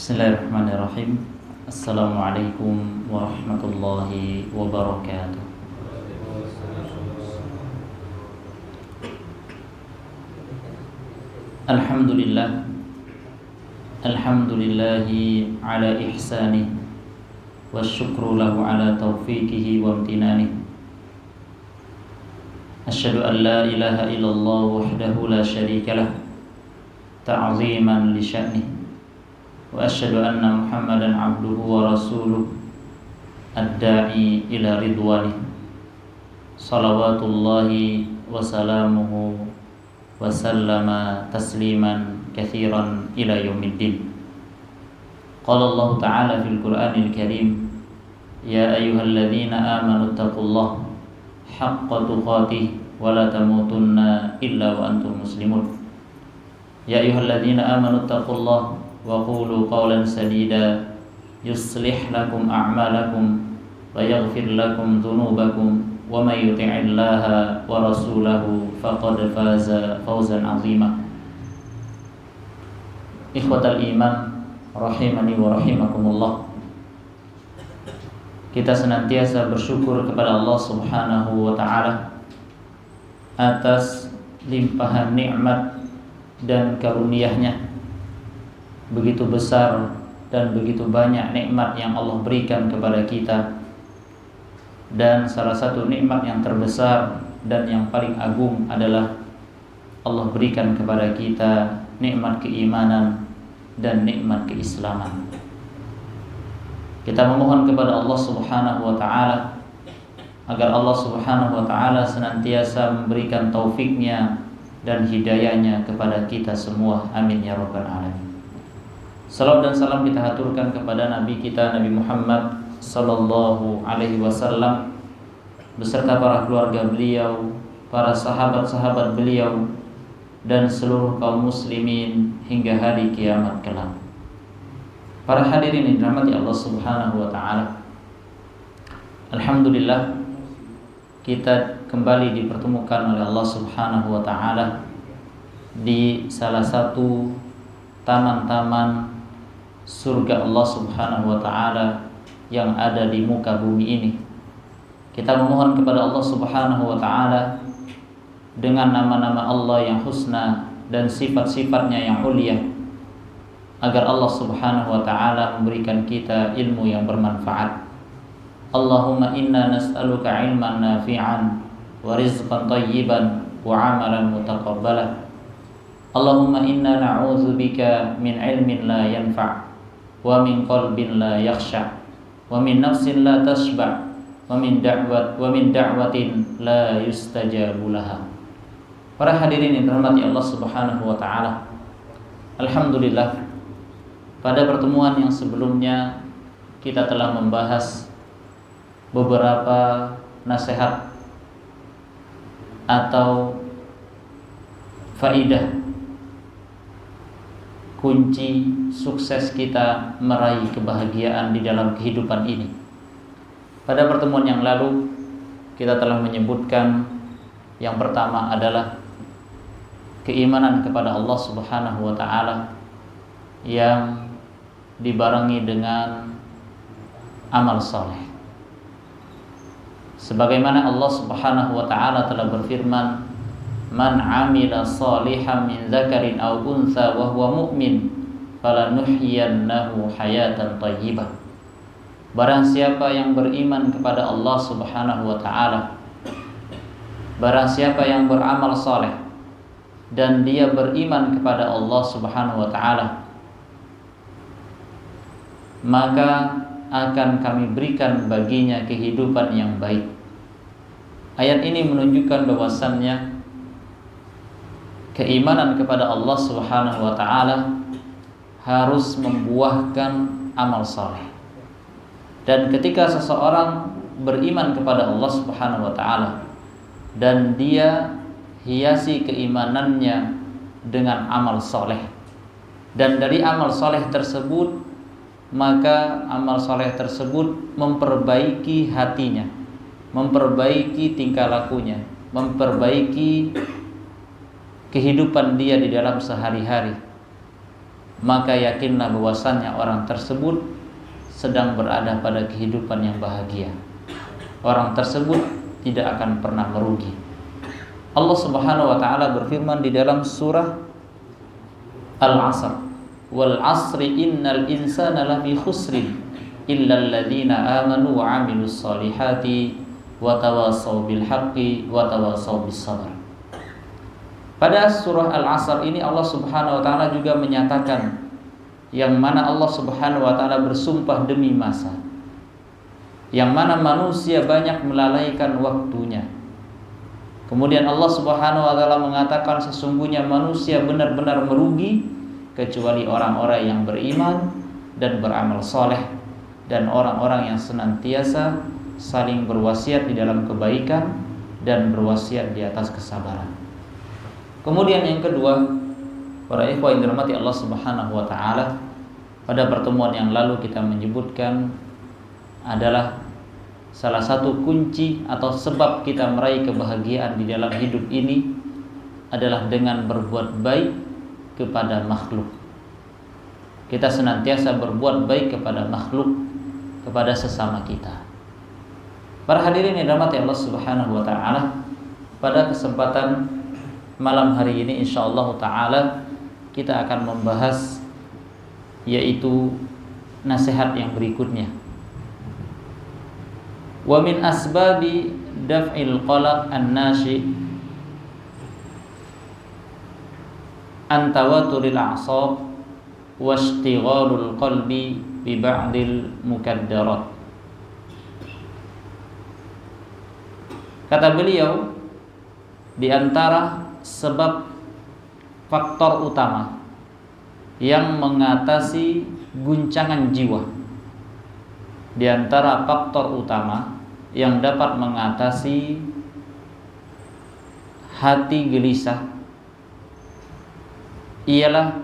Bismillahirrahmanirrahim. Assalamualaikum warahmatullahi wabarakatuh. Alhamdulillah. Alhamdulillahi ala ihsanih wa syukru lahu ala taufiqihi wa amtinanih. Asyhadu an la ilaha illallah wahdahu la syarika lah ta'ziman li sya'nih. Wa asyhadu anna Muhammadan abduhu wa rasuluh ad-da'i ila ridwanih. Salawatullahi wa salamuhu wa sallama tasliman katsiran ila yaumiddin. Qala Allah ta'ala fil Qur'anil Karim, ya ayyuhalladzina amanu taqullaha haqqa tuqatih wa la tamutunna illa wa antum muslimun. Ya ayyuhalladzina amanu taqullaha wa qulu qawlan sadida yuslih lakum a'malakum wa yaghfir lakum dhunubakum wa may yuti'illaha wa rasulahu faqad faza fawzan 'azima. Ikhwatal iman rahimani wa rahimakumullah. Kita senantiasa bersyukur kepada Allah Subhanahu wa taala atas limpahan nikmat dan karunia-Nya. Begitu besar dan begitu banyak nikmat yang Allah berikan kepada kita. Dan salah satu nikmat yang terbesar dan yang paling agung adalah Allah berikan kepada kita nikmat keimanan dan nikmat keislaman. Kita memohon kepada Allah Subhanahu wa taala agar Allah Subhanahu wa taala senantiasa memberikan taufiknya dan hidayahnya kepada kita semua. Amin ya rabbal alamin. Salam dan salam kita haturkan kepada Nabi kita Nabi Muhammad sallallahu alaihi wasallam beserta para keluarga beliau, para sahabat-sahabat beliau, dan seluruh kaum muslimin hingga hari kiamat kelak. Para hadirin yang dirahmati Allah Subhanahu wa taala. Alhamdulillah, kita kembali dipertemukan oleh Allah Subhanahu wa taala di salah satu taman-taman surga Allah Subhanahu wa taala yang ada di muka bumi ini. Kita memohon kepada Allah Subhanahu wa taala dengan nama-nama Allah yang husna dan sifat-sifatnya yang ulia, agar Allah Subhanahu wa taala memberikan kita ilmu yang bermanfaat. Allahumma inna nas'aluka ilman nafi'an wa rizqan thayyiban wa 'amalan mutaqabbalan. Allahumma inna na'udzubika min ilmin la yanfa' wa min qalbin la yakhsha wa min nafsin la tashba' wa min da'watin la yustajabu laha. Para hadirin yang dirahmati Allah Subhanahu wa taala. Alhamdulillah, pada pertemuan yang sebelumnya kita telah membahas beberapa nasihat atau faidah kunci sukses kita meraih kebahagiaan di dalam kehidupan ini. Pada pertemuan yang lalu kita telah menyebutkan yang pertama adalah keimanan kepada Allah Subhanahu wa taala yang dibarengi dengan amal saleh. Sebagaimana Allah Subhanahu wa taala telah berfirman, man 'amila shalihan min dzakarin aw untha wa huwa mu'min falanuhyiyannahu hayatan thayyibah. Barang siapa yang beriman kepada Allah Subhanahu wa taala, barang siapa yang beramal saleh dan dia beriman kepada Allah Subhanahu wa taala, maka akan kami berikan baginya kehidupan yang baik. Ayat ini menunjukkan bahwasannya keimanan kepada Allah Subhanahu wa taala harus membuahkan amal saleh. Dan ketika seseorang beriman kepada Allah Subhanahu wa taala dan dia hiasi keimanannya dengan amal saleh, dan dari amal saleh tersebut maka amal saleh tersebut memperbaiki hatinya, memperbaiki tingkah lakunya, memperbaiki kehidupan dia di dalam sehari-hari. maka yakinlah bahwasannya orang tersebut sedang berada pada kehidupan yang bahagia. Orang tersebut tidak akan pernah merugi. Allah Subhanahu wa taala berfirman di dalam surah Al-'Asr, "Wal 'asri innal insana lafi khusrin illa alladziina aamanu wa 'amilus shalihati wa tawassaw bil haqqi wa tawassaw bis sabr." Pada surah Al-'Asr ini Allah Subhanahu wa taala juga menyatakan yang mana Allah Subhanahu wa taala bersumpah demi masa, yang mana manusia banyak melalaikan waktunya. Kemudian Allah Subhanahu wa taala mengatakan sesungguhnya manusia benar-benar merugi kecuali orang-orang yang beriman dan beramal soleh, dan orang-orang yang senantiasa saling berwasiat di dalam kebaikan dan berwasiat di atas kesabaran. Kemudian yang kedua, para ikhwah yang dirahmati Allah Subhanahu wa taala, pada pertemuan yang lalu kita menyebutkan adalah salah satu kunci atau sebab kita meraih kebahagiaan di dalam hidup ini adalah dengan berbuat baik kepada makhluk. Kita senantiasa berbuat baik kepada makhluk, kepada sesama kita. Para hadirin yang dirahmati Allah Subhanahu wa taala, pada kesempatan malam hari ini insyaallah taala kita akan membahas yaitu nasihat yang berikutnya. Wa min asbabi daf'il qalaq an-nashi an tawaturil a'sab wa ishtighalul qalbi bi ba'dil mukaddarat. Kata beliau, di antara sebab faktor utama yang mengatasi guncangan jiwa, di antara faktor utama yang dapat mengatasi hati gelisah ialah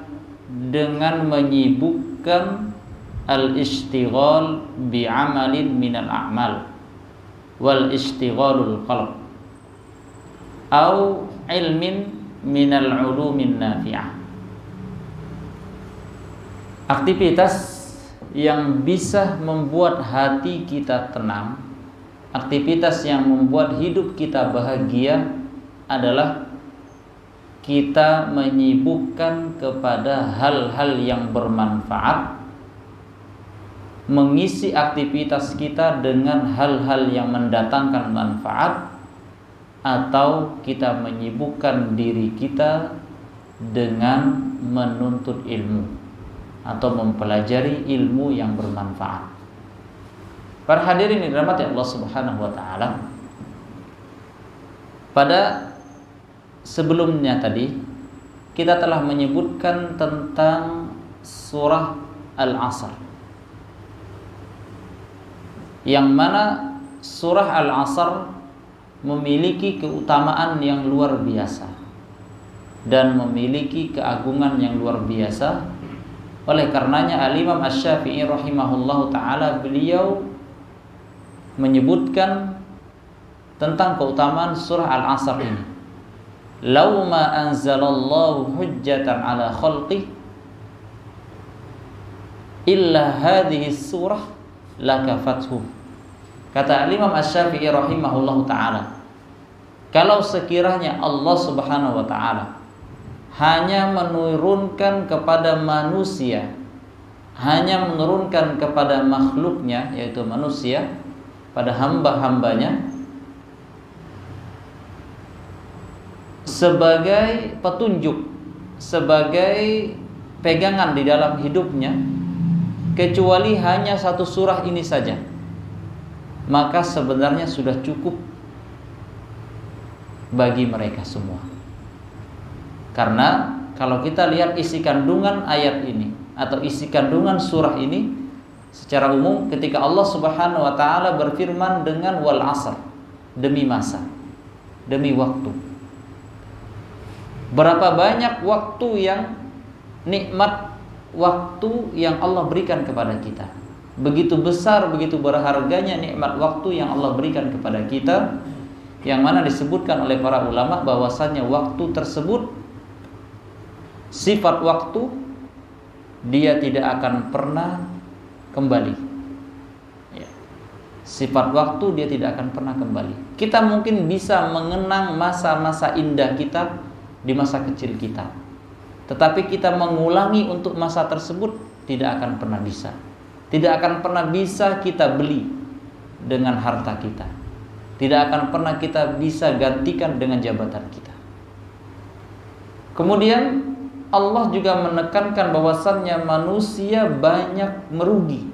dengan menyibukkan al-ishtighal bi'amalin minal a'mal wal ishtighalul qalb au ilmin minal ulumin nafi'ah. Aktivitas yang bisa membuat hati kita tenang, aktivitas yang membuat hidup kita bahagia adalah kita menyibukkan kepada hal-hal yang bermanfaat, mengisi aktivitas kita dengan hal-hal yang mendatangkan manfaat, atau kita menyibukkan diri kita dengan menuntut ilmu atau mempelajari ilmu yang bermanfaat. Para hadirin yang dirahmati Allah Subhanahu wa taala, pada sebelumnya tadi kita telah menyebutkan tentang surah Al-'Asr, yang mana surah Al-'Asr memiliki keutamaan yang luar biasa dan memiliki keagungan yang luar biasa. Oleh karenanya Al-Imam Asy-Syafi'i rahimahullahu ta'ala, beliau menyebutkan tentang keutamaan surah Al-'Asr ini. Law ma anzalallahu hujjatan ala khalqi illa hadhihi surah lakafathum. Kata Al-Imam Asy-Syafi'i rahimahullahu ta'ala, kalau sekiranya Allah Subhanahu wa ta'ala hanya menurunkan kepada manusia, hanya menurunkan kepada makhluknya, yaitu manusia, pada hamba-hambanya, sebagai petunjuk, sebagai pegangan di dalam hidupnya, kecuali hanya satu surah ini saja, maka sebenarnya sudah cukup bagi mereka semua. Karena kalau kita lihat isi kandungan ayat ini atau isi kandungan surah ini secara umum, ketika Allah Subhanahu wa taala berfirman dengan wal 'asr, demi masa, demi waktu. Berapa banyak waktu yang nikmat waktu yang Allah berikan kepada kita. Begitu besar, begitu berharganya nikmat waktu yang Allah berikan kepada kita, yang mana disebutkan oleh para ulama bahwasannya waktu tersebut, sifat waktu dia tidak akan pernah kembali. Ya. Sifat waktu dia tidak akan pernah kembali. Kita mungkin bisa mengenang masa-masa indah kita di masa kecil kita, tetapi kita mengulangi untuk masa tersebut tidak akan pernah bisa. Tidak akan pernah bisa kita beli dengan harta kita. Tidak akan pernah kita bisa gantikan dengan jabatan kita. Kemudian Allah juga menekankan bahwasannya manusia banyak merugi,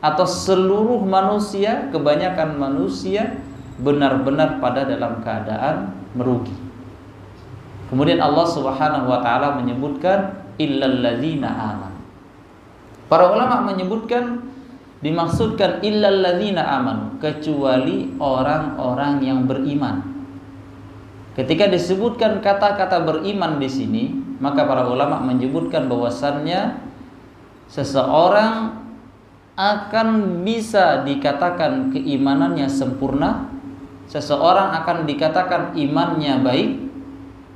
atau seluruh manusia, kebanyakan manusia benar-benar pada dalam keadaan merugi. Kemudian Allah Subhanahu wa taala menyebutkan illal ladzina amanu. Para ulama menyebutkan dimaksudkan illal ladzina amanu, kecuali orang-orang yang beriman. Ketika disebutkan kata-kata beriman di sini, maka para ulama menyebutkan bahwasannya seseorang akan bisa dikatakan keimanannya sempurna, seseorang akan dikatakan imannya baik,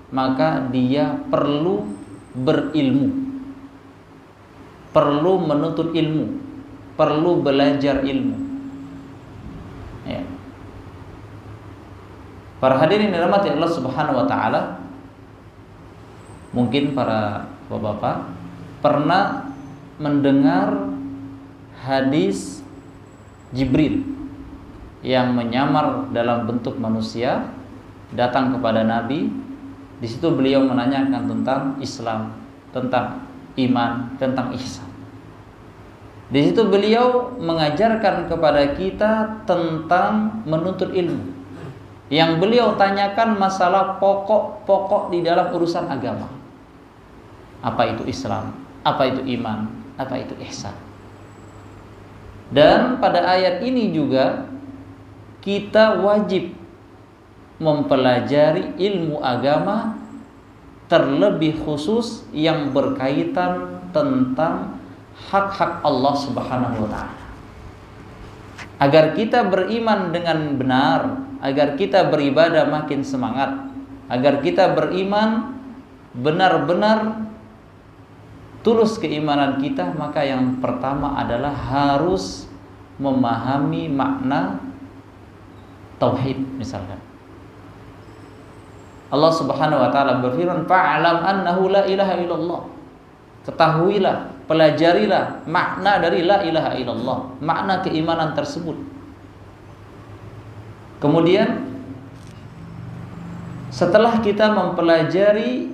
maka dia perlu berilmu, perlu menuntut ilmu, perlu belajar ilmu. Ya. Para hadirin yang dirahmati Allah Subhanahu wa taala, mungkin para bapak-bapak pernah mendengar hadis Jibril yang menyamar dalam bentuk manusia datang kepada Nabi. Di situ beliau menanyakan tentang Islam, tentang iman, tentang ihsan. Di situ beliau mengajarkan kepada kita tentang menuntut ilmu. Yang beliau tanyakan masalah pokok-pokok di dalam urusan agama. Apa itu Islam? Apa itu iman? Apa itu ihsan? Dan pada ayat ini juga kita wajib mempelajari ilmu agama, terlebih khusus yang berkaitan tentang hak-hak Allah Subhanahu wa taala. Agar kita beriman dengan benar, agar kita beribadah makin semangat, agar kita beriman benar-benar tulus keimanan kita, maka yang pertama adalah harus memahami makna tauhid. Misalkan Allah Subhanahu wa taala berfirman, "Fa'lam annahu la ilaha illallah." Ketahuilah, pelajarilah makna dari la ilaha illallah, makna keimanan tersebut. Kemudian setelah kita mempelajari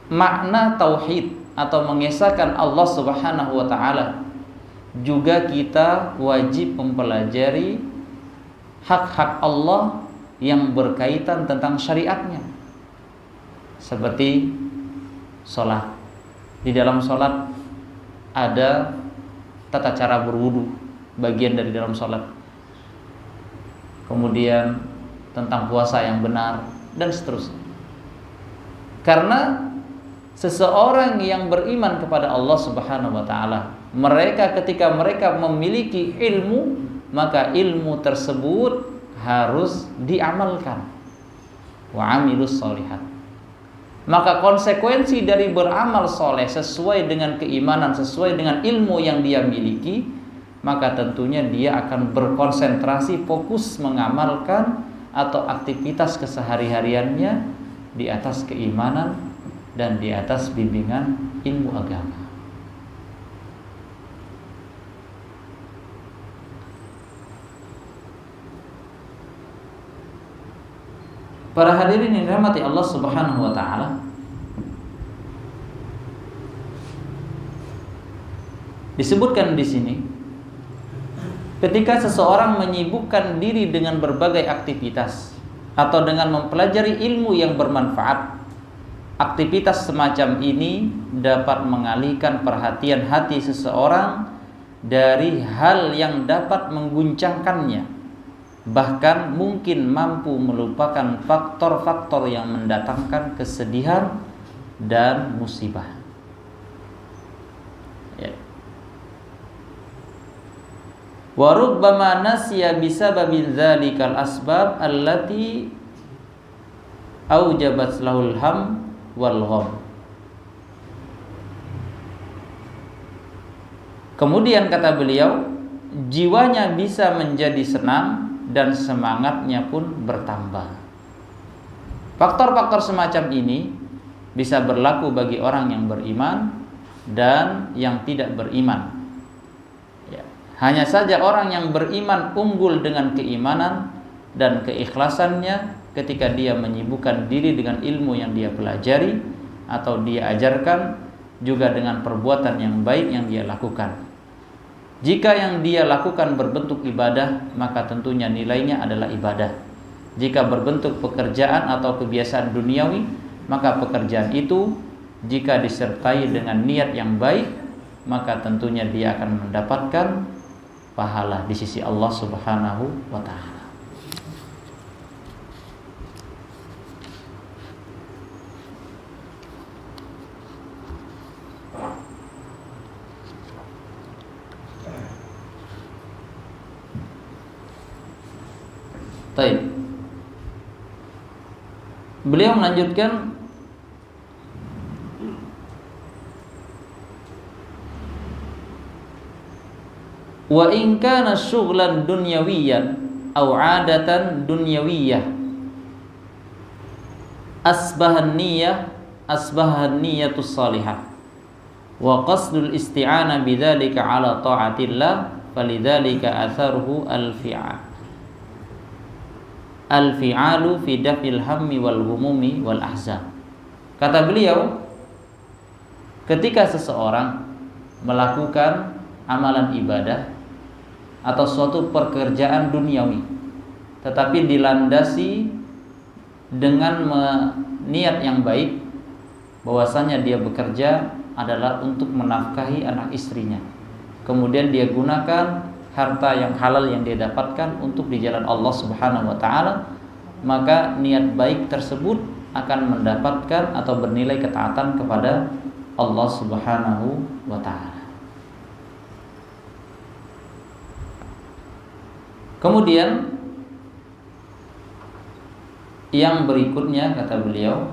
makna tauhid atau mengesahkan Allah Subhanahu wa taala, juga kita wajib mempelajari hak-hak Allah yang berkaitan tentang syariatnya. Seperti sholat. Di dalam sholat ada tata cara berwudu, bagian dari dalam sholat. Kemudian tentang puasa yang benar dan seterusnya. Karena seseorang yang beriman kepada Allah Subhanahu wa taala, mereka ketika mereka memiliki ilmu, maka ilmu tersebut harus diamalkan. Wa amilus sholihat. Maka konsekuensi dari beramal soleh sesuai dengan keimanan, sesuai dengan ilmu yang dia miliki, maka tentunya dia akan berkonsentrasi fokus mengamalkan atau aktivitas kesehari-hariannya di atas keimanan dan di atas bimbingan ilmu agama. Para hadirin yang dirahmati Allah Subhanahu wa taala, disebutkan di sini ketika seseorang menyibukkan diri dengan berbagai aktivitas atau dengan mempelajari ilmu yang bermanfaat, aktivitas semacam ini dapat mengalihkan perhatian hati seseorang dari hal yang dapat mengguncangkannya, bahkan mungkin mampu melupakan faktor-faktor yang mendatangkan kesedihan dan musibah. Ya. Wa rubbama nasiya bisababi dzalikal asbab allati aujabat lahul ham wal gham. Kemudian kata beliau, jiwanya bisa menjadi senang dan semangatnya pun bertambah. Faktor-faktor semacam ini bisa berlaku bagi orang yang beriman dan yang tidak beriman. Ya. Hanya saja orang yang beriman unggul dengan keimanan dan keikhlasannya ketika dia menyibukkan diri dengan ilmu yang dia pelajari atau dia ajarkan, juga dengan perbuatan yang baik yang dia lakukan. Jika yang dia lakukan berbentuk ibadah, maka tentunya nilainya adalah ibadah. Jika berbentuk pekerjaan atau kebiasaan duniawi, maka pekerjaan itu jika disertai dengan niat yang baik, maka tentunya dia akan mendapatkan pahala di sisi Allah Subhanahu wa ta'ala. Baik. Beliau melanjutkan, wa in kana syughlan dunyawiyan aw 'adatan dunyawiyyah asbahan niyyatu salihah wa qasdul isti'anah bidzalika 'ala ta'atillah falidzalika atharuhu al-fi'alu fi daf'il hammi wal humumi wal ahzan. Kata beliau, ketika seseorang melakukan amalan ibadah atau suatu pekerjaan duniawi tetapi dilandasi dengan niat yang baik, bahwasanya dia bekerja adalah untuk menafkahi anak istrinya, kemudian dia gunakan harta yang halal yang dia dapatkan untuk di jalan Allah Subhanahu wa ta'ala, maka niat baik tersebut akan mendapatkan atau bernilai ketaatan kepada Allah Subhanahu wa ta'ala. Kemudian yang berikutnya kata beliau,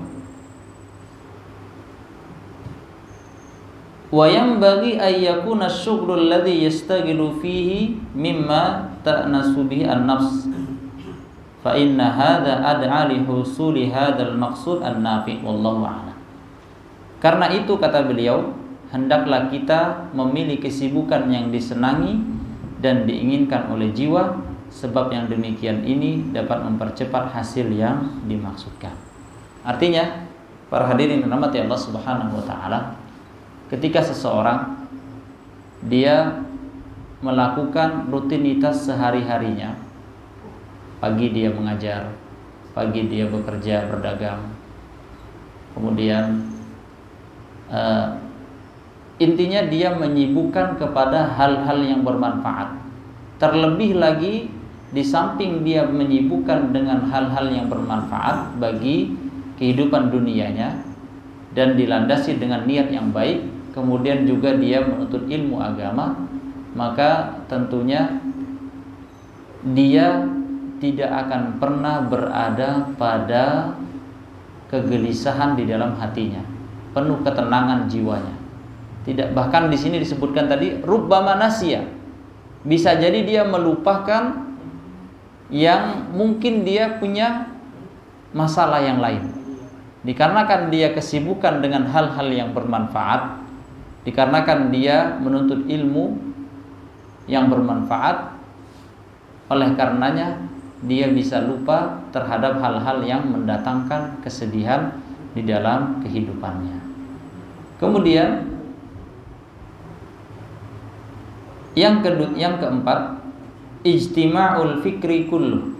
wa yanbaghi ay yakuna asy-syughlu alladhi yastaghilu fihi mimma ta'nasu bihi an-nafs fa inna hadza ad'a li husuli hadzal maqsud an-nafi' wallahu a'lam. Karena itu kata beliau, hendaklah kita memilih kesibukan yang disenangi dan diinginkan oleh jiwa, sebab yang demikian ini dapat mempercepat hasil yang dimaksudkan. Artinya, para hadirin rahmati Allah Subhanahu wa ta'ala, ketika seseorang dia melakukan rutinitas sehari-harinya, pagi dia mengajar, pagi dia bekerja berdagang, kemudian intinya dia menyibukkan kepada hal-hal yang bermanfaat. Terlebih lagi di samping dia menyibukkan dengan hal-hal yang bermanfaat bagi kehidupan dunianya dan dilandasi dengan niat yang baik, kemudian juga dia menuntut ilmu agama, maka tentunya dia tidak akan pernah berada pada kegelisahan di dalam hatinya, penuh ketenangan jiwanya. Tidak, bahkan di sini disebutkan tadi rubbama nasiya, bisa jadi dia melupakan yang mungkin dia punya masalah yang lain. Dikarenakan dia kesibukan dengan hal-hal yang bermanfaat, dikarenakan dia menuntut ilmu yang bermanfaat, oleh karenanya dia bisa lupa terhadap hal-hal yang mendatangkan kesedihan di dalam kehidupannya. Kemudian yang keempat, ijtima'ul fikri kullu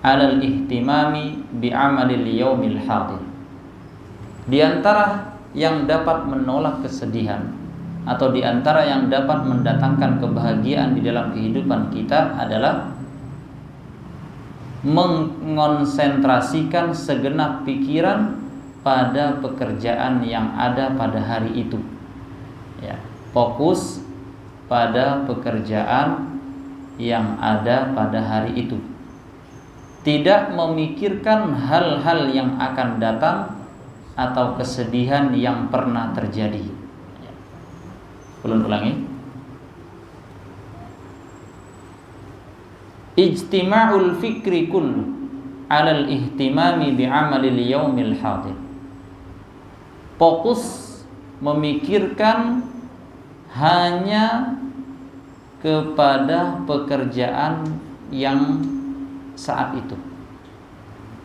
'alal ihtimami bi'amalil yaumil hadir. Di antara yang dapat menolak kesedihan atau di antara yang dapat mendatangkan kebahagiaan di dalam kehidupan kita adalah mengonsentrasikan segenap pikiran pada pekerjaan yang ada pada hari itu. Ya, fokus pada pekerjaan yang ada pada hari itu. Tidak memikirkan hal-hal yang akan datang atau kesedihan yang pernah terjadi. Ulangi. ijtima'ul fikri kullu 'alal ihtimami bi'amalil yaumil hadir. Fokus memikirkan hanya kepada pekerjaan yang saat itu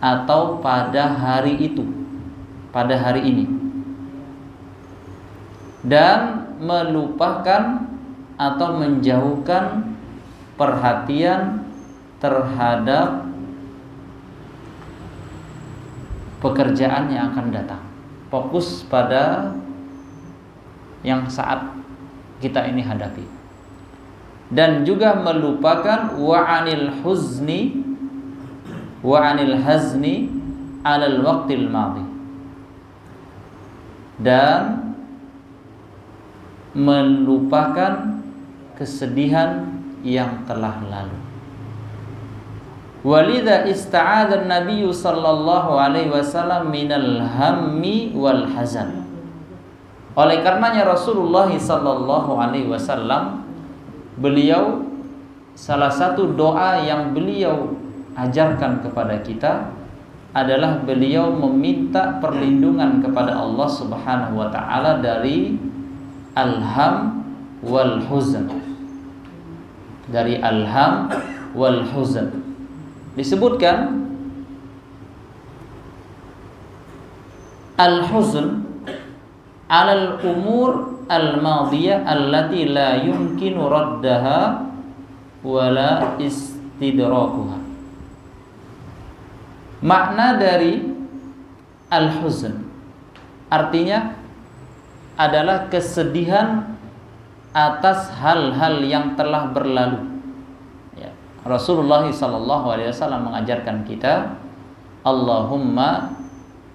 atau pada hari itu, pada hari ini, dan melupakan atau menjauhkan perhatian terhadap pekerjaan yang akan datang. Fokus pada yang saat kita ini hadapi, dan juga melupakan wa'anil hazni 'alal waqtil madhi, dan melupakan kesedihan yang telah lalu. Walidha ista'adha an-nabiy sallallahu alaihi wasallam minal hammi wal hazan. Oleh karenanya Rasulullah sallallahu alaihi wasallam, beliau, salah satu doa yang beliau ajarkan kepada kita adalah beliau meminta perlindungan kepada Allah Subhanahu wa taala dari al-ham wal huzn. Dari al-ham wal huzn disebutkan al-huzn 'alal umur al-madiyah allati la yumkinu raddaha wala istidrakuha. Makna dari al-huzn artinya adalah kesedihan atas hal-hal yang telah berlalu. Rasulullah SAW mengajarkan kita, Allahumma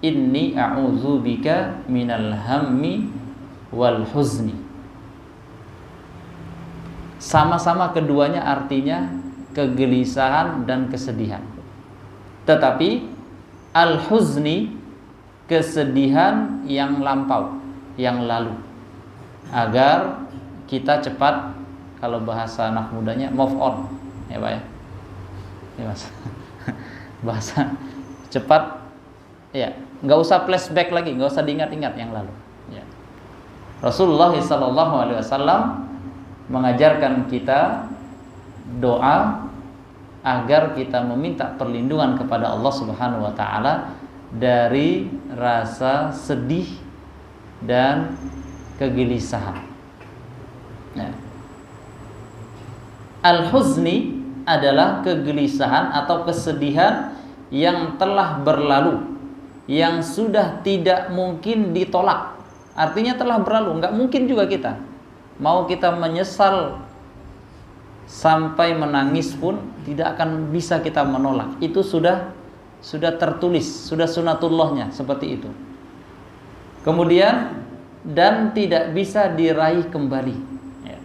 inni a'udzubika minal hammi wal huzni. Sama-sama keduanya artinya kegelisahan dan kesedihan. Tetapi al-huzni, kesedihan yang lampau, yang lalu, agar kita cepat, kalau bahasa anak mudanya, move on. Ya Pak ya, ya Mas. Bahasa cepat, ya, nggak usah flashback lagi, nggak usah diingat-ingat yang lalu. Ya. Rasulullah SAW mengajarkan kita doa agar kita meminta perlindungan kepada Allah Subhanahu Wa Taala dari rasa sedih dan kegelisahan. Ya. Al-huzni adalah kegelisahan atau kesedihan yang telah berlalu, yang sudah tidak mungkin ditolak. Artinya telah berlalu, nggak mungkin juga kita mau kita menyesal sampai menangis pun tidak akan bisa kita menolak. Itu sudah tertulis, sudah sunatullahnya seperti itu. Kemudian dan tidak bisa diraih kembali, ya.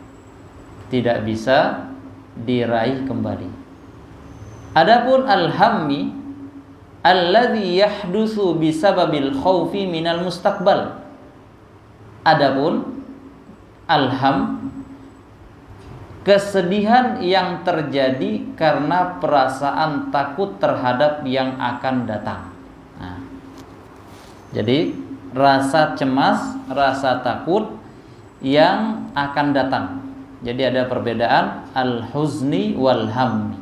Tidak bisa diraih kembali. Adapun al-hammi alladzi yahdusu bisababil khaufi minal mustaqbal. Adapun al-ham, kesedihan yang terjadi karena perasaan takut terhadap yang akan datang. Nah, jadi rasa cemas, rasa takut yang akan datang. Jadi ada perbedaan al-huzni wal hammi.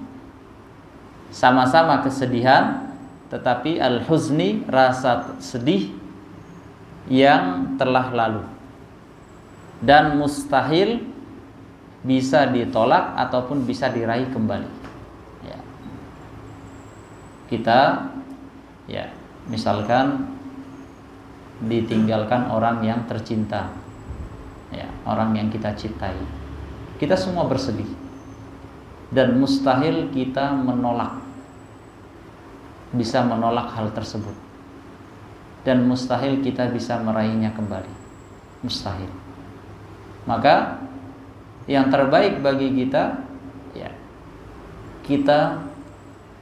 Sama-sama kesedihan, tetapi al-huzni rasa sedih yang telah lalu dan mustahil bisa ditolak ataupun bisa diraih kembali. Ya. Kita, ya, misalkan ditinggalkan orang yang tercinta, ya, orang yang kita cintai. Kita semua bersedih dan mustahil kita bisa menolak hal tersebut, dan mustahil kita bisa meraihnya kembali, mustahil. Maka yang terbaik bagi kita, ya, kita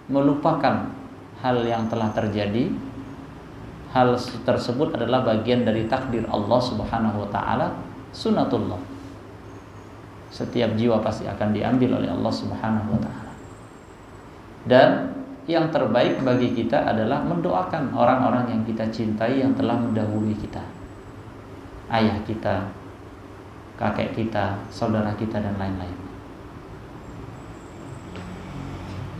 melupakan hal yang telah terjadi. Hal tersebut adalah bagian dari takdir Allah Subhanahu wa taala, sunatullah. Setiap jiwa pasti akan diambil oleh Allah Subhanahu wa taala. Dan yang terbaik bagi kita adalah mendoakan orang-orang yang kita cintai yang telah mendahului kita, ayah kita, kakek kita, saudara kita, dan lain-lain.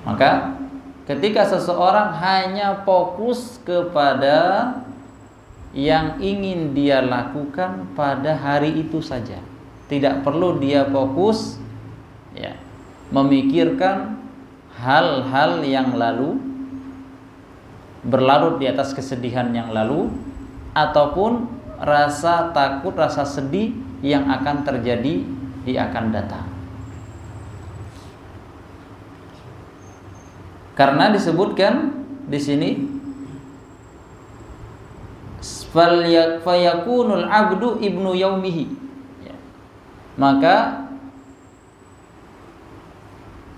Maka ketika seseorang hanya fokus kepada yang ingin dia lakukan pada hari itu saja, tidak perlu dia fokus memikirkan hal-hal yang lalu, berlarut di atas kesedihan yang lalu, ataupun rasa takut, rasa sedih yang akan terjadi di akan datang. Karena disebutkan di sini fayakunul abdu ibnu yaumihi, maka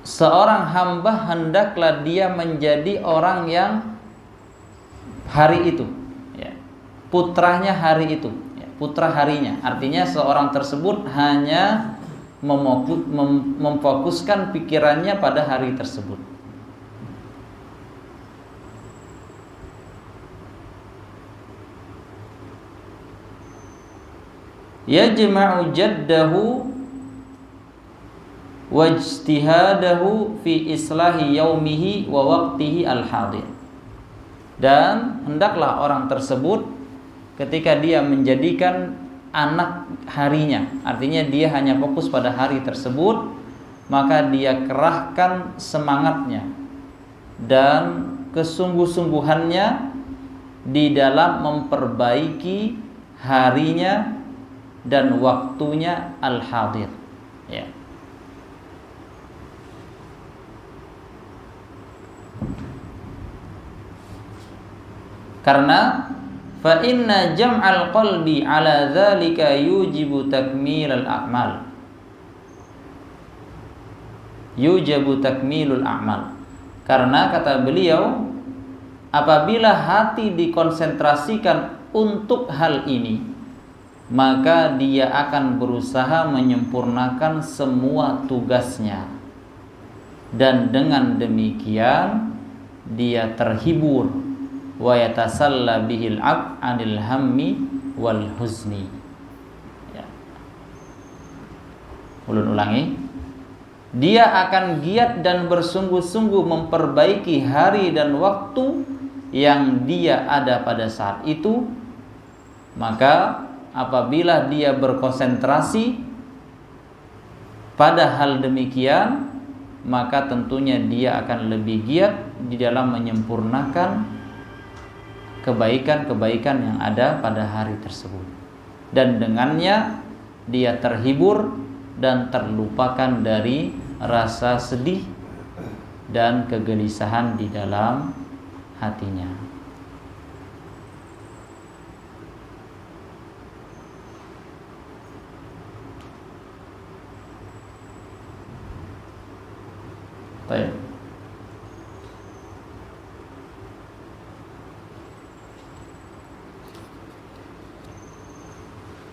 seorang hamba hendaklah dia menjadi orang yang hari itu, putranya hari itu, putra harinya. Artinya seorang tersebut hanya memfokuskan pikirannya pada hari tersebut. Yajma'u jaddahu wajtihadahu fi islahi yaumihi wa waqtihi al-hadir. Dan hendaklah orang tersebut ketika dia menjadikan anak harinya, artinya dia hanya fokus pada hari tersebut, maka dia kerahkan semangatnya dan kesungguh-sungguhannya di dalam memperbaiki harinya dan waktunya al-hadir, Karena fa inna jam'al qalbi ala dzalika yujibu takmilal a'mal. Yujibu takmilul a'mal. Karena kata beliau, apabila hati dikonsentrasikan untuk hal ini, maka dia akan berusaha menyempurnakan semua tugasnya, dan dengan demikian dia terhibur wa yatasalla bihil 'abd 'anil hammi wal huzni. Ulun ulangi, dia akan giat dan bersungguh-sungguh memperbaiki hari dan waktu yang dia ada pada saat itu. Maka apabila dia berkonsentrasi pada hal demikian, maka tentunya dia akan lebih giat di dalam menyempurnakan kebaikan-kebaikan yang ada pada hari tersebut. Dan dengannya dia terhibur dan terlupakan dari rasa sedih dan kegelisahan di dalam hatinya. Baik.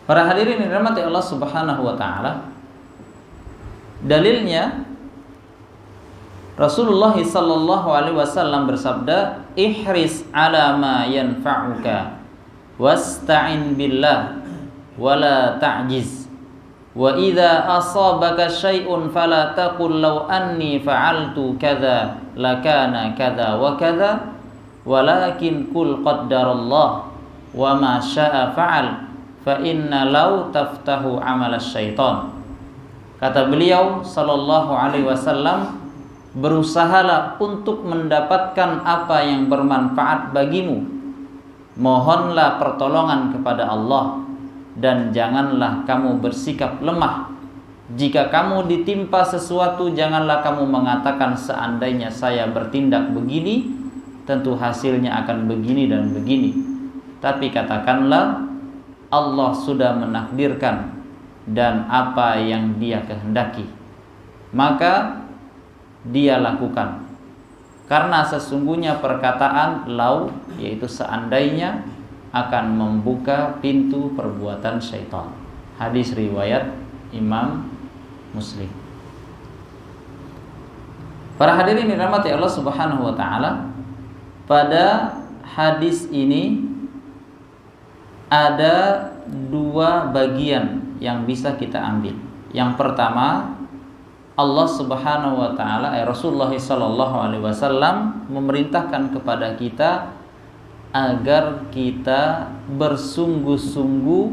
Para hadirin yang dirahmati Allah Subhanahu wa taala, dalilnya Rasulullah sallallahu alaihi wasallam bersabda, "Ihris ala ma yanfa'uka wasta'in billah wala ta'jiz. Wa idza asabaka syai'un fala taqul law anni fa'altu kadza lakana kadza wa kadza, walakin qul qaddarallah wa ma syaa fa'al fa inna law taftahu 'amal syaitan." Kata beliau sallallahu alaihi wasallam, berusahalah untuk mendapatkan apa yang bermanfaat bagimu. Mohonlah pertolongan kepada Allah dan janganlah kamu bersikap lemah. Jika kamu ditimpa sesuatu, janganlah kamu mengatakan seandainya saya bertindak begini, tentu hasilnya akan begini dan begini. Tapi katakanlah Allah sudah menakdirkan dan apa yang Dia kehendaki, maka Dia lakukan. Karena sesungguhnya perkataan lau, yaitu seandainya, akan membuka pintu perbuatan syaitan. Hadis riwayat Imam Muslim. Para hadirin dirahmati Allah Subhanahu wa taala, pada hadis ini ada dua bagian yang bisa kita ambil. Yang pertama, Allah Subhanahu wa taala, Rasulullah sallallahu alaihi wasallam memerintahkan kepada kita agar kita bersungguh-sungguh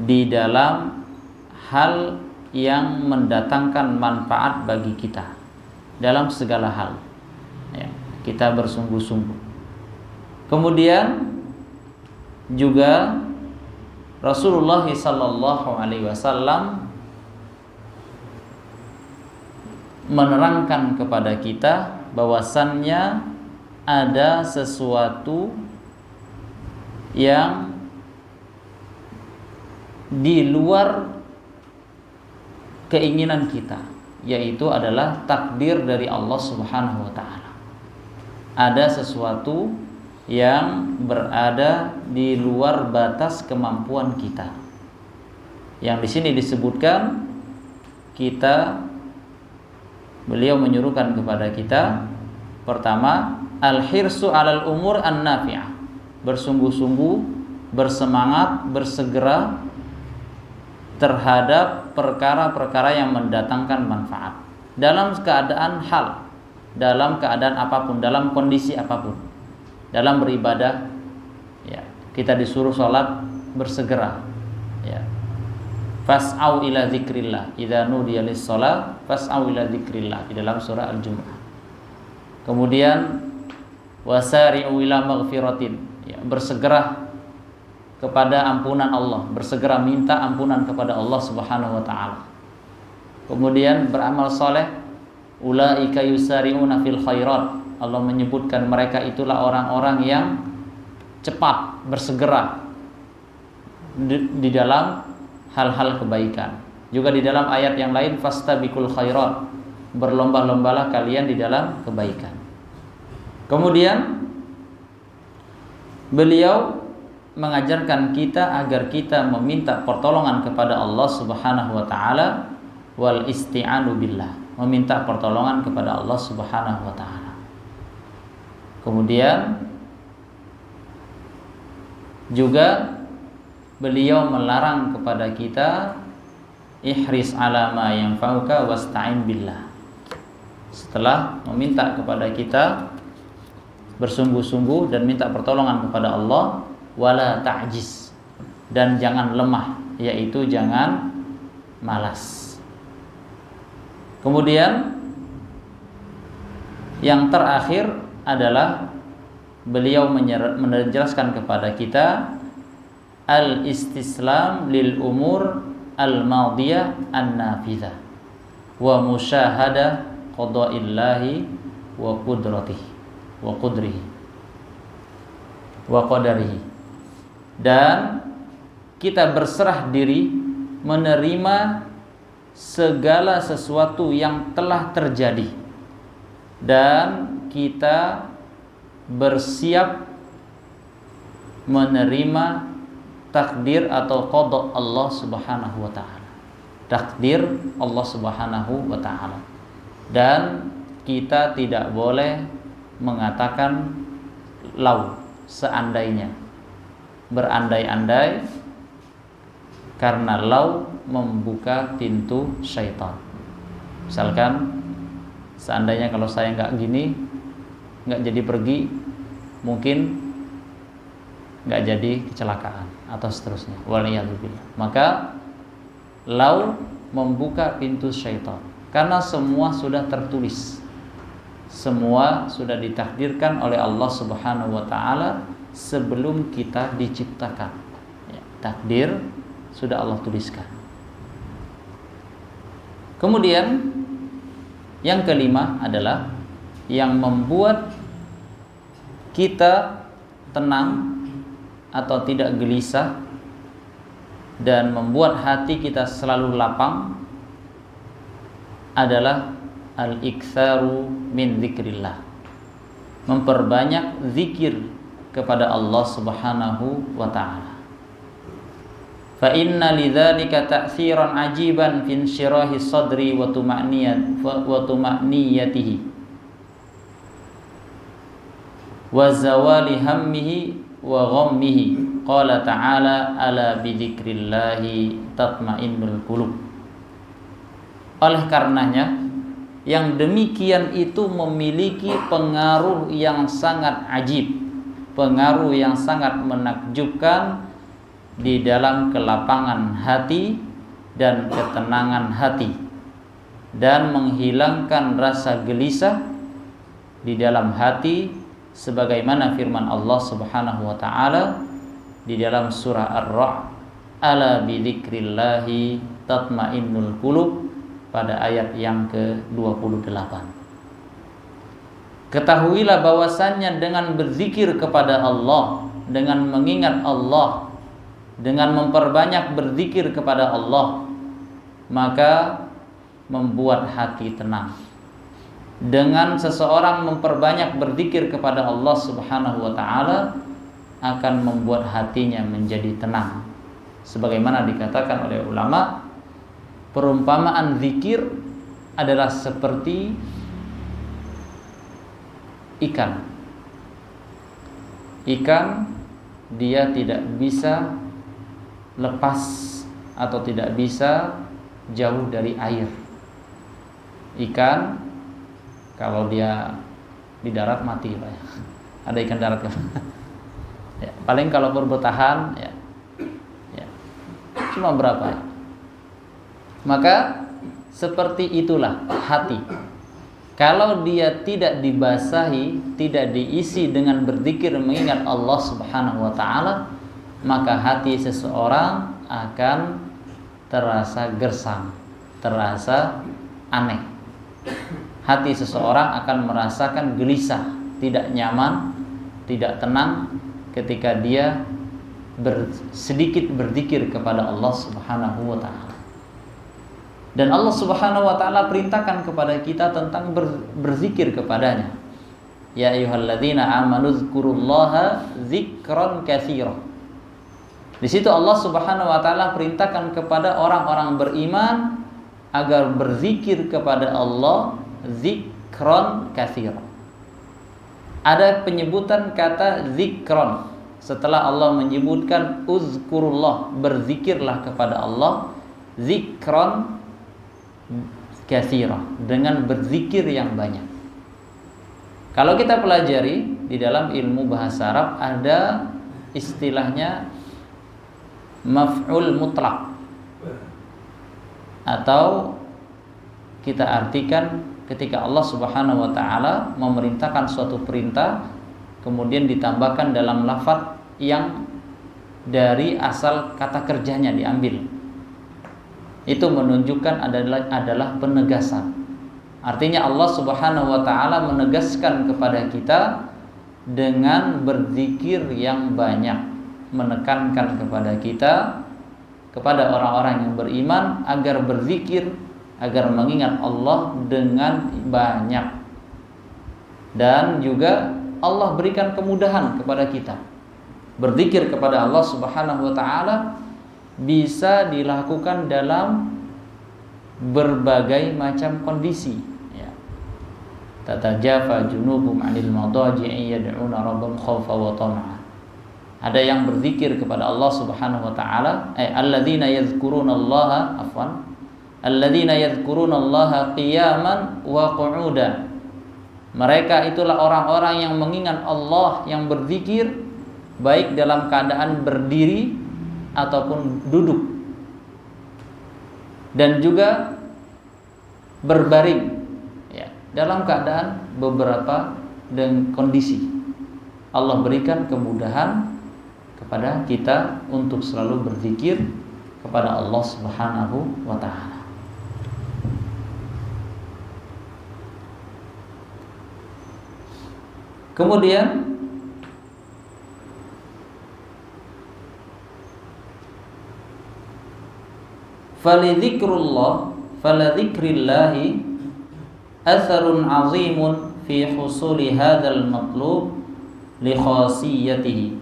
di dalam hal yang mendatangkan manfaat bagi kita dalam segala hal. Ya, kita bersungguh-sungguh. Kemudian juga Rasulullah sallallahu alaihi wasallam menerangkan kepada kita bahwasannya ada sesuatu yang di luar keinginan kita, yaitu adalah takdir dari Allah Subhanahu wa taala. Ada sesuatu yang berada di luar batas kemampuan kita. Yang di sini disebutkan, beliau menyuruhkan kepada kita, pertama, al-hirsu 'alal umur an-nafi'ah. Bersungguh-sungguh, bersemangat, bersegera terhadap perkara-perkara yang mendatangkan manfaat dalam keadaan hal, dalam keadaan apapun, dalam kondisi apapun. Dalam beribadah, ya, kita disuruh sholat bersegera, ya. Fas'au ila dzikrillah idza nudiya lis-shalah fas'au ila dzikrillah di dalam surah Al-Jumu'ah. Kemudian wasari'u ila maghfiratin, ya, bersegera kepada ampunan Allah, bersegera minta ampunan kepada Allah Subhanahu wa taala. Kemudian beramal soleh, ulaika yusari'una fil khairat. Allah menyebutkan mereka itulah orang-orang yang cepat bersegera di dalam hal-hal kebaikan. Juga di dalam ayat yang lain, fastabiqul khairat, berlomba-lombalah kalian di dalam kebaikan. Kemudian beliau mengajarkan kita agar kita meminta pertolongan kepada Allah Subhanahu wa taala, wal isti'anu billah, meminta pertolongan kepada Allah Subhanahu wa taala. Kemudian juga beliau melarang kepada kita ihris ala ma yanfa'uka wasta'in billah. Setelah meminta kepada kita bersungguh-sungguh dan minta pertolongan kepada Allah, wala ta'jiz, dan jangan lemah, yaitu jangan malas. Kemudian yang terakhir adalah beliau menjelaskan kepada kita al-istislam lil umur al-madiyah an-nafidhah wa musyahada qada'illahi wa qudratihi wa qudrihi wa qadarihi, dan kita berserah diri menerima segala sesuatu yang telah terjadi, dan kita bersiap menerima takdir atau qada Allah Subhanahu wa taala. Takdir Allah Subhanahu wa taala. Dan kita tidak boleh mengatakan lau, seandainya, berandai-andai, karena lau membuka pintu syaitan. Misalkan, seandainya kalau saya nggak gini, nggak jadi pergi, mungkin nggak jadi kecelakaan atau seterusnya. Waliyadzubillah. Maka lau membuka pintu syaitan, karena semua sudah tertulis, semua sudah ditakdirkan oleh Allah Subhanahu wa taala sebelum kita diciptakan. Ya, takdir sudah Allah tuliskan. Kemudian yang kelima adalah yang membuat kita tenang atau tidak gelisah dan membuat hati kita selalu lapang adalah al-iktsaru min dzikrillah, memperbanyak zikir kepada Allah Subhanahu wa taala. Fa inna lidzalika ta'tsiran 'ajiban fi insyirahi sadri wa tuma'niyatihi wa zawali hammihi wa ghammihi. Qala ta'ala ala bidzikrillahi tatma'innul qulub. Oleh karenanya yang demikian itu memiliki pengaruh yang sangat ajib, pengaruh yang sangat menakjubkan di dalam kelapangan hati dan ketenangan hati, dan menghilangkan rasa gelisah di dalam hati, sebagaimana firman Allah Subhanahu wa taala di dalam surah Ar-Ra'd, ala bidzikrillahi tatmainnul qulub, pada ayat yang ke-28. Ketahuilah bahwasannya dengan berzikir kepada Allah, dengan mengingat Allah, dengan memperbanyak berzikir kepada Allah, maka membuat hati tenang. Dengan seseorang memperbanyak berzikir kepada Allah Subhanahu wa taala, akan membuat hatinya menjadi tenang. Sebagaimana dikatakan oleh ulama, perumpamaan zikir adalah seperti ikan. Ikan dia tidak bisa lepas atau tidak bisa jauh dari air. Ikan kalau dia di darat mati, Pak ya. Ada ikan darat kan? Ya, paling kalau bertahan ya cuma berapa ya? Maka seperti itulah hati. Kalau dia tidak dibasahi, tidak diisi dengan berzikir mengingat Allah Subhanahu wa taala, maka hati seseorang akan terasa gersang, terasa aneh. Hati seseorang akan merasakan gelisah, tidak nyaman, tidak tenang ketika dia sedikit berzikir kepada Allah Subhanahu wa taala. Dan Allah Subhanahu wa taala perintahkan kepada kita tentang berzikir kepadanya. Ya ayyuhalladzina amanu dzkurullaha dzikran katsira. Di situ Allah Subhanahu wa taala perintahkan kepada orang-orang beriman agar berzikir kepada Allah dzikran katsira. Ada penyebutan kata dzikran setelah Allah menyebutkan uzkurullah, berzikirlah kepada Allah, dzikran katsira, dengan berzikir yang banyak. Kalau kita pelajari di dalam ilmu bahasa Arab ada istilahnya maf'ul mutlaq, atau kita artikan ketika Allah Subhanahu wa taala memerintahkan suatu perintah kemudian ditambahkan dalam lafaz yang dari asal kata kerjanya diambil. Itu menunjukkan adalah penegasan. Artinya Allah Subhanahu wa taala menegaskan kepada kita dengan berzikir yang banyak, menekankan kepada kita, kepada orang-orang yang beriman agar berzikir, agar mengingat Allah dengan banyak. Dan juga Allah berikan kemudahan kepada kita. Berzikir kepada Allah Subhanahu wa taala bisa dilakukan dalam berbagai macam kondisi ya. Tatajafa junubum 'anil madaji'i yad'una rabbahum khawfan wa tama'an. Ada yang berzikir kepada Allah Subhanahu wa taala, alladzina yadhkurunallaha alladzina yadhkurunallaha qiyaman wa qu'udan. Mereka itulah orang-orang yang mengingat Allah, yang berzikir baik dalam keadaan berdiri ataupun duduk, dan juga berbaring ya, dalam keadaan beberapa dan kondisi. Allah berikan kemudahan kepada kita untuk selalu berzikir kepada Allah Subhanahu wa taala. Kemudian faladzikrillahi atharun azimun fi husuli hadzal matlub li khasiyatihi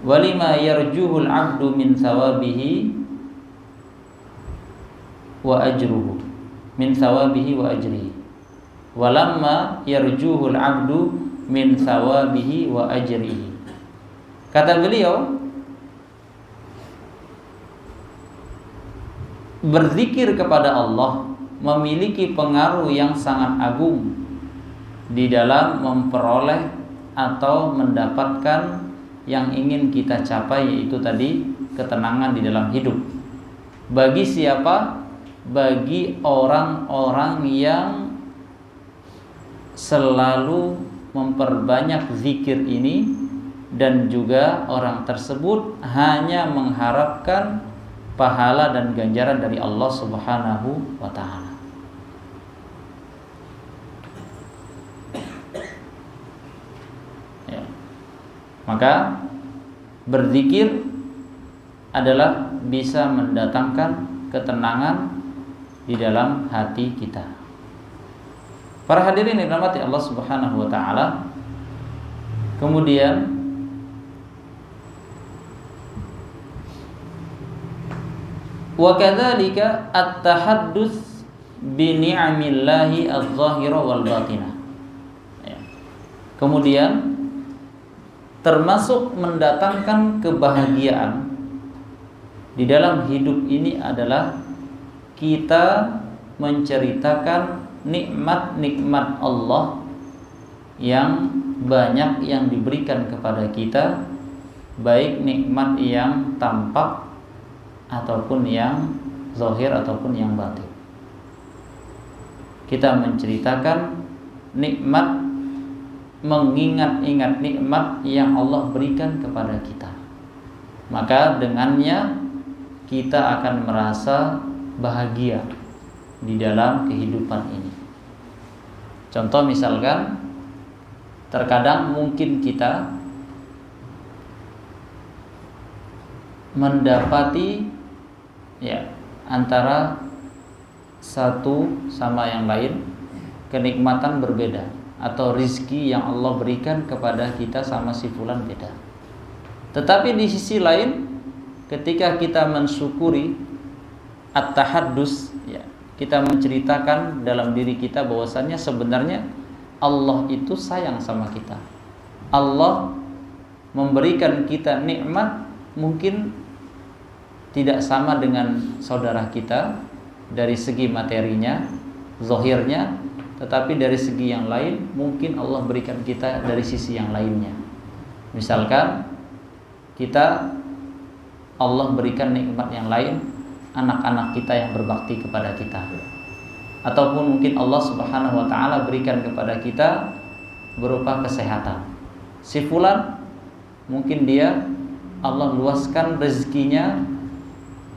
walima yarjuhul 'abdu min thawabihi wa ajruhu min thawabihi wa ajrihi walamma yarjuhul 'abdu min thawabihi wa ajrihi. Kata beliau, berzikir kepada Allah memiliki pengaruh yang sangat agung di dalam memperoleh atau mendapatkan yang ingin kita capai, yaitu tadi ketenangan di dalam hidup. Bagi siapa? Bagi orang-orang yang selalu memperbanyak zikir ini, dan juga orang tersebut hanya mengharapkan pahala dan ganjaran dari Allah Subhanahu wa ta'ala. Ya. Maka berzikir adalah bisa mendatangkan ketenangan di dalam hati kita. Para hadirin yang dirahmati Allah Subhanahu wa ta'ala, kemudian wa kadzalika at-tahadduts bi ni'amillahi adh-dhahira wal batinah. Kemudian termasuk mendatangkan kebahagiaan di dalam hidup ini adalah kita menceritakan nikmat-nikmat Allah yang banyak yang diberikan kepada kita, baik nikmat yang tampak ataupun yang zahir ataupun yang batin. Kita menceritakan nikmat, mengingat-ingat nikmat yang Allah berikan kepada kita. Maka dengannya kita akan merasa bahagia di dalam kehidupan ini. Contoh misalkan, terkadang mungkin kita mendapati antara satu sama yang lain kenikmatan berbeda, atau rizki yang Allah berikan kepada kita sama si fulan beda. Tetapi di sisi lain, ketika kita mensyukuri at-tahaddus, kita menceritakan dalam diri kita bahwasannya sebenarnya Allah itu sayang sama kita. Allah memberikan kita nikmat mungkin tidak sama dengan saudara kita dari segi materinya, zahirnya, tetapi dari segi yang lain mungkin Allah berikan kita dari sisi yang lainnya. Misalkan kita, Allah berikan nikmat yang lain, anak-anak kita yang berbakti kepada kita, ataupun mungkin Allah Subhanahu wa ta'ala berikan kepada kita berupa kesehatan. Si fulan mungkin dia Allah luaskan rezekinya,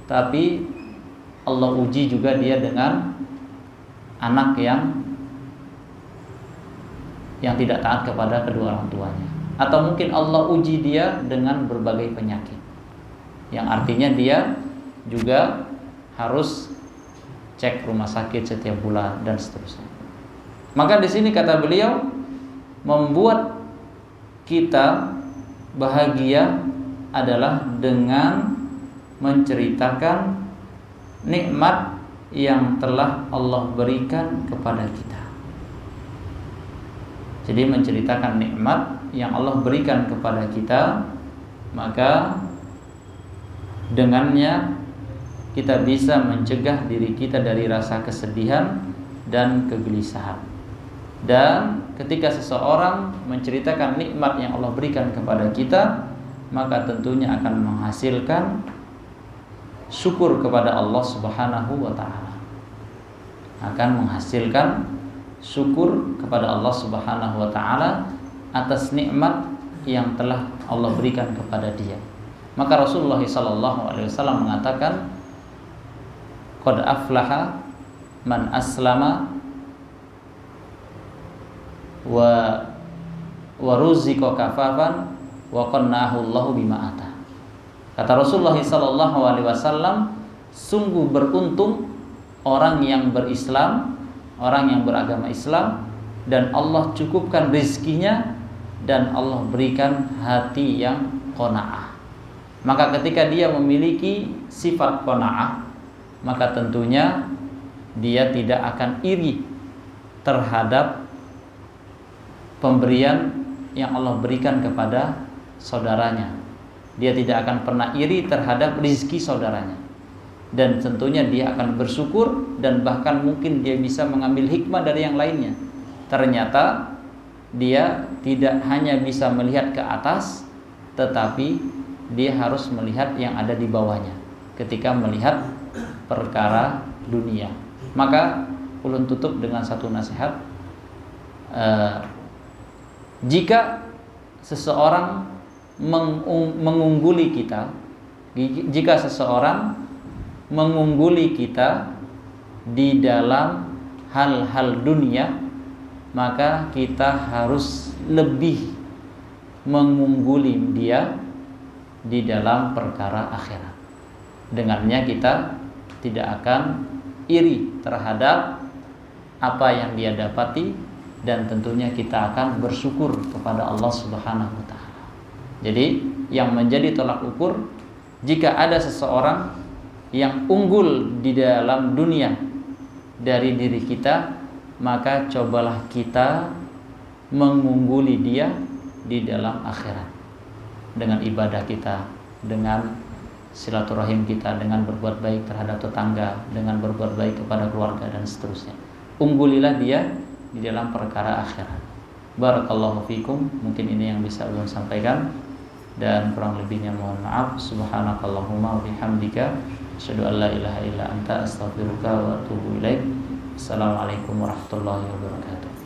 tapi Allah uji juga dia dengan anak yang tidak taat kepada kedua orang tuanya. Atau mungkin Allah uji dia dengan berbagai penyakit, yang artinya dia juga harus cek rumah sakit setiap bulan dan seterusnya. Maka di sini kata beliau, membuat kita bahagia adalah dengan menceritakan nikmat yang telah Allah berikan kepada kita. Jadi menceritakan nikmat yang Allah berikan kepada kita, maka dengannya kita bisa mencegah diri kita dari rasa kesedihan dan kegelisahan. Dan ketika seseorang menceritakan nikmat yang Allah berikan kepada kita, maka tentunya akan menghasilkan syukur kepada Allah Subhanahu wa ta'ala. Akan menghasilkan syukur kepada Allah Subhanahu wa ta'ala atas nikmat yang telah Allah berikan kepada dia. Maka Rasulullah SAW mengatakan, qad aflaha man aslama wa ruziqa kafafan wa qannahu Allahu bima ata. Kata Rasulullah SAW, sungguh beruntung orang yang berislam, orang yang beragama Islam, dan Allah cukupkan rezekinya, dan Allah berikan hati yang qanaah. Maka ketika dia memiliki sifat qanaah, maka tentunya dia tidak akan iri terhadap pemberian yang Allah berikan kepada saudaranya. Dia tidak akan pernah iri terhadap rezeki saudaranya. Dan tentunya dia akan bersyukur, dan bahkan mungkin dia bisa mengambil hikmah dari yang lainnya. Ternyata dia tidak hanya bisa melihat ke atas, tetapi dia harus melihat yang ada di bawahnya ketika melihat perkara dunia. Maka ulun tutup dengan satu nasihat. Jika seseorang mengungguli kita, jika seseorang mengungguli kita di dalam hal-hal dunia, maka kita harus lebih mengungguli dia di dalam perkara akhirat. Dengannya kita tidak akan iri terhadap apa yang dia dapati, dan tentunya kita akan bersyukur kepada Allah Subhanahu wa taala. Jadi yang menjadi tolak ukur, jika ada seseorang yang unggul di dalam dunia dari diri kita, maka cobalah kita mengungguli dia di dalam akhirat dengan ibadah kita, dengan silaturahim kita, dengan berbuat baik terhadap tetangga, dengan berbuat baik kepada keluarga dan seterusnya. Unggulilah dia di dalam perkara akhirat. Barakallahu fikum. Mungkin ini yang bisa ulun sampaikan, dan kurang lebihnya mohon maaf. Subhanakallahumma wa bihamdika asyhadu an la ilaha illa anta astaghfiruka wa atubu ilaik. Assalamualaikum warahmatullahi wabarakatuh.